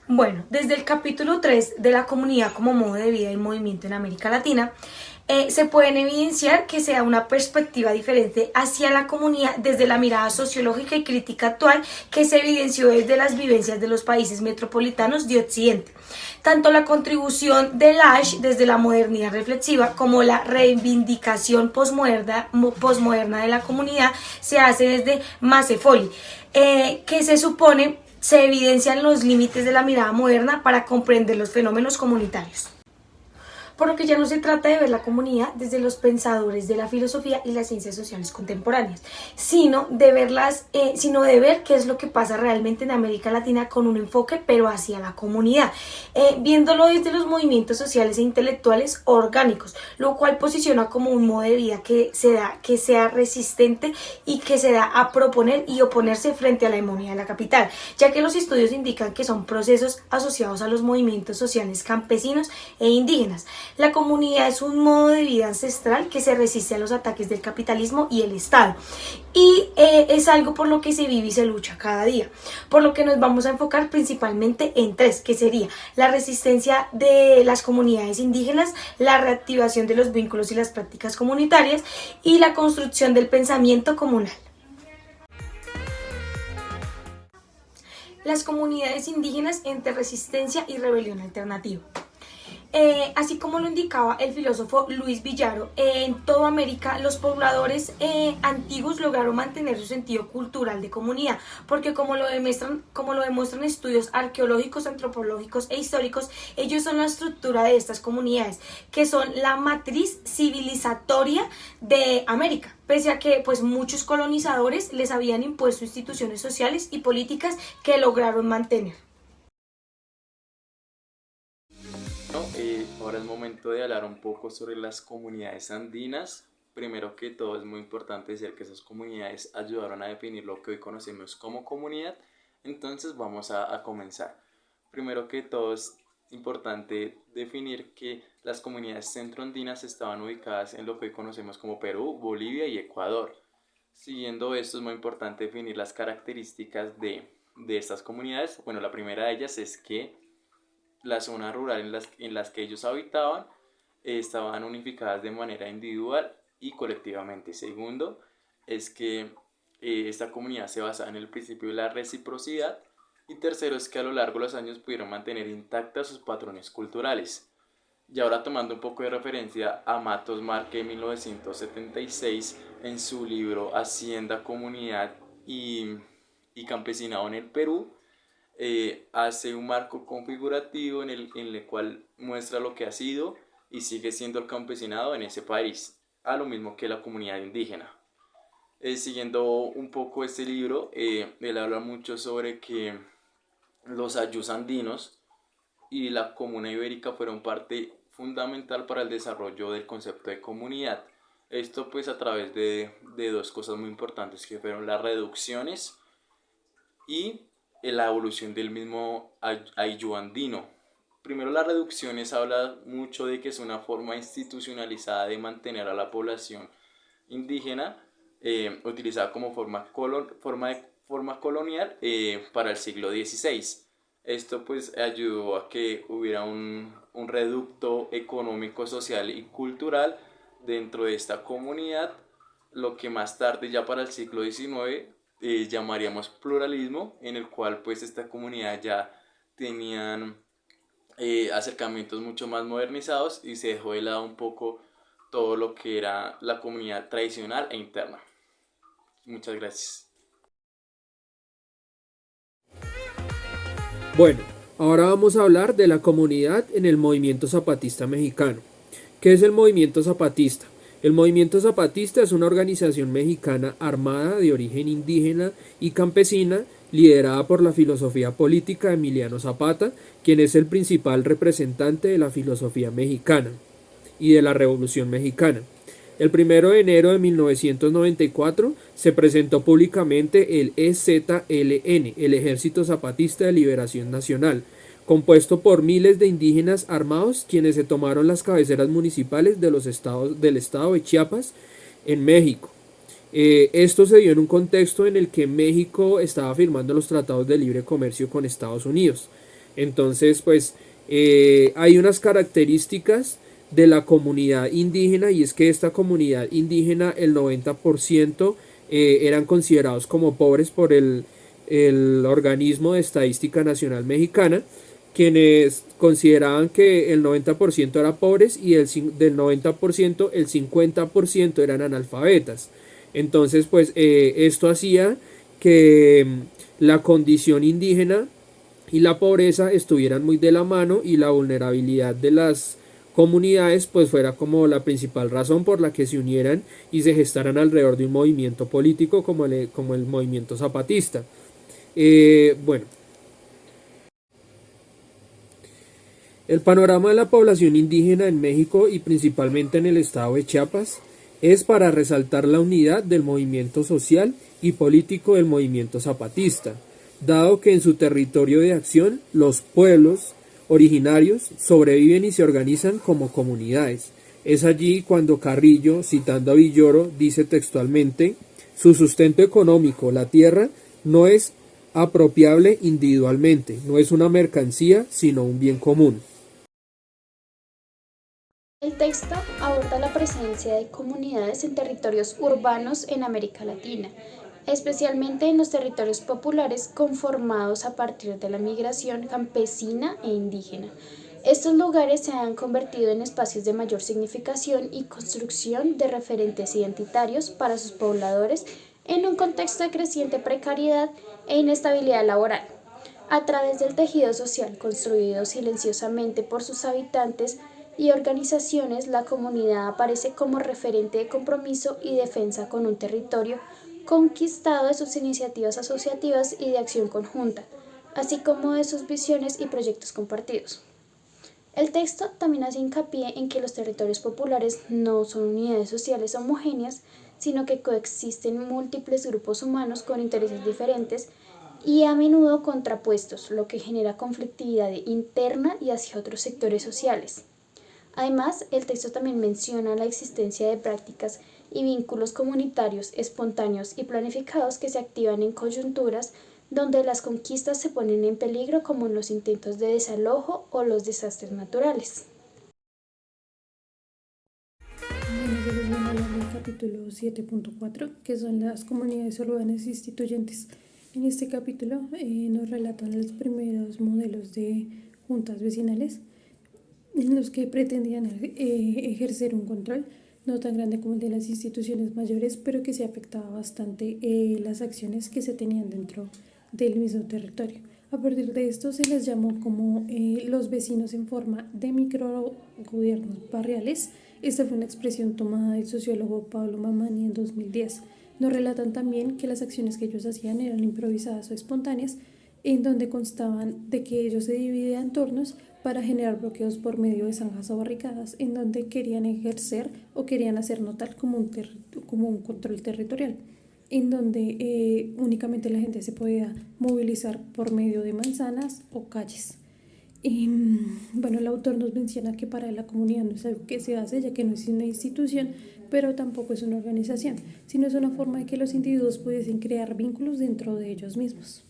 Bueno, desde el capítulo 3 de la comunidad como modo de vida y movimiento en América Latina, se pueden evidenciar que se da una perspectiva diferente hacia la comunidad desde la mirada sociológica y crítica actual que se evidenció desde las vivencias de los países metropolitanos de Occidente. Tanto la contribución de Lash desde la modernidad reflexiva como la reivindicación posmoderna de la comunidad se hace desde Masefoli, que se supone se evidencian los límites de la mirada moderna para comprender los fenómenos comunitarios. Por lo que ya no se trata de ver la comunidad desde los pensadores de la filosofía y las ciencias sociales contemporáneas, sino de ver qué es lo que pasa realmente en América Latina con un enfoque pero hacia la comunidad, viéndolo desde los movimientos sociales e intelectuales orgánicos, lo cual posiciona como un modo de vida que sea resistente y que se da a proponer y oponerse frente a la hegemonía de la capital, ya que los estudios indican que son procesos asociados a los movimientos sociales campesinos e indígenas. La comunidad es un modo de vida ancestral que se resiste a los ataques del capitalismo y el Estado. Y es algo por lo que se vive y se lucha cada día. Por lo que nos vamos a enfocar principalmente en tres, que sería la resistencia de las comunidades indígenas, la reactivación de los vínculos y las prácticas comunitarias y la construcción del pensamiento comunal. Las comunidades indígenas entre resistencia y rebelión alternativa. Así como lo indicaba el filósofo Luis Villaro, en toda América los pobladores antiguos lograron mantener su sentido cultural de comunidad, porque como lo demuestran estudios arqueológicos, antropológicos e históricos, ellos son la estructura de estas comunidades, que son la matriz civilizatoria de América, pese a que pues, muchos colonizadores les habían impuesto instituciones sociales y políticas que lograron mantener. Ahora es momento de hablar un poco sobre las comunidades andinas. Primero que todo es muy importante decir que esas comunidades ayudaron a definir lo que hoy conocemos como comunidad. Entonces vamos a comenzar. Primero que todo es importante definir que las comunidades centroandinas estaban ubicadas en lo que hoy conocemos como Perú, Bolivia y Ecuador. Siguiendo esto es muy importante definir las características de estas comunidades. Bueno, la primera de ellas es que la zona rural en las que ellos habitaban estaban unificadas de manera individual y colectivamente. Segundo, es que esta comunidad se basaba en el principio de la reciprocidad. Y tercero, es que a lo largo de los años pudieron mantener intactas sus patrones culturales. Y ahora tomando un poco de referencia a Matos Marque en 1976 en su libro Hacienda, Comunidad y Campesinado en el Perú, hace un marco configurativo en el cual muestra lo que ha sido y sigue siendo el campesinado en ese país, a lo mismo que la comunidad indígena. Siguiendo un poco este libro, él habla mucho sobre que los ayllus andinos y la comuna ibérica fueron parte fundamental para el desarrollo del concepto de comunidad. Esto pues a través de dos cosas muy importantes que fueron las reducciones y la evolución del mismo ayllu andino. Primero, las reducciones habla mucho de que es una forma institucionalizada de mantener a la población indígena, utilizada como forma colonial para el siglo XVI. Esto pues ayudó a que hubiera un reducto económico, social y cultural dentro de esta comunidad, lo que más tarde ya para el siglo XIX llamaríamos pluralismo, en el cual pues esta comunidad ya tenían acercamientos mucho más modernizados y se dejó de lado un poco todo lo que era la comunidad tradicional e interna. Muchas gracias. Bueno, ahora vamos a hablar de la comunidad en el movimiento zapatista mexicano. ¿Qué es el movimiento zapatista? El movimiento zapatista es una organización mexicana armada de origen indígena y campesina liderada por la filosofía política de Emiliano Zapata, quien es el principal representante de la filosofía mexicana y de la Revolución Mexicana. El 1 de enero de 1994 se presentó públicamente el EZLN, el Ejército Zapatista de Liberación Nacional, compuesto por miles de indígenas armados quienes se tomaron las cabeceras municipales de los estados, del estado de Chiapas en México. Esto se dio en un contexto en el que México estaba firmando los tratados de libre comercio con Estados Unidos. Entonces, pues hay unas características de la comunidad indígena, y es que esta comunidad indígena, el 90% eran considerados como pobres por el organismo de estadística nacional mexicana, quienes consideraban que el 90% era pobres y del 90% el 50% eran analfabetas. Entonces, pues esto hacía que la condición indígena y la pobreza estuvieran muy de la mano, y la vulnerabilidad de las comunidades pues fuera como la principal razón por la que se unieran y se gestaran alrededor de un movimiento político como el movimiento zapatista. Bueno, el panorama de la población indígena en México y principalmente en el estado de Chiapas es para resaltar la unidad del movimiento social y político del movimiento zapatista, dado que en su territorio de acción los pueblos originarios sobreviven y se organizan como comunidades. Es allí cuando Carrillo, citando a Villoro, dice textualmente: su sustento económico, la tierra, no es apropiable individualmente, no es una mercancía, sino un bien común. El texto aborda la presencia de comunidades en territorios urbanos en América Latina, especialmente en los territorios populares conformados a partir de la migración campesina e indígena. Estos lugares se han convertido en espacios de mayor significación y construcción de referentes identitarios para sus pobladores en un contexto de creciente precariedad e inestabilidad laboral. A través del tejido social construido silenciosamente por sus habitantes y organizaciones, la comunidad aparece como referente de compromiso y defensa con un territorio conquistado de sus iniciativas asociativas y de acción conjunta, así como de sus visiones y proyectos compartidos. El texto también hace hincapié en que los territorios populares no son unidades sociales homogéneas, sino que coexisten múltiples grupos humanos con intereses diferentes y a menudo contrapuestos, lo que genera conflictividad interna y hacia otros sectores sociales. Además, el texto también menciona la existencia de prácticas y vínculos comunitarios espontáneos y planificados que se activan en coyunturas donde las conquistas se ponen en peligro, como en los intentos de desalojo o los desastres naturales. Bueno, yo les voy a hablar del capítulo 7.4, que son las comunidades urbanas instituyentes. En este capítulo nos relatan los primeros modelos de juntas vecinales en los que pretendían ejercer un control no tan grande como el de las instituciones mayores, pero que se afectaba bastante las acciones que se tenían dentro del mismo territorio. A partir de esto se les llamó como los vecinos en forma de microgobiernos barriales. Esta fue una expresión tomada del sociólogo Pablo Mamani en 2010. Nos relatan también que las acciones que ellos hacían eran improvisadas o espontáneas, en donde constaban de que ellos se dividían en turnos para generar bloqueos por medio de zanjas o barricadas, en donde querían ejercer o querían hacer notar como un control territorial, en donde únicamente la gente se podía movilizar por medio de manzanas o calles. Y bueno, el autor nos menciona que para la comunidad no es algo que se hace, ya que no es una institución, pero tampoco es una organización, sino es una forma de que los individuos pudiesen crear vínculos dentro de ellos mismos.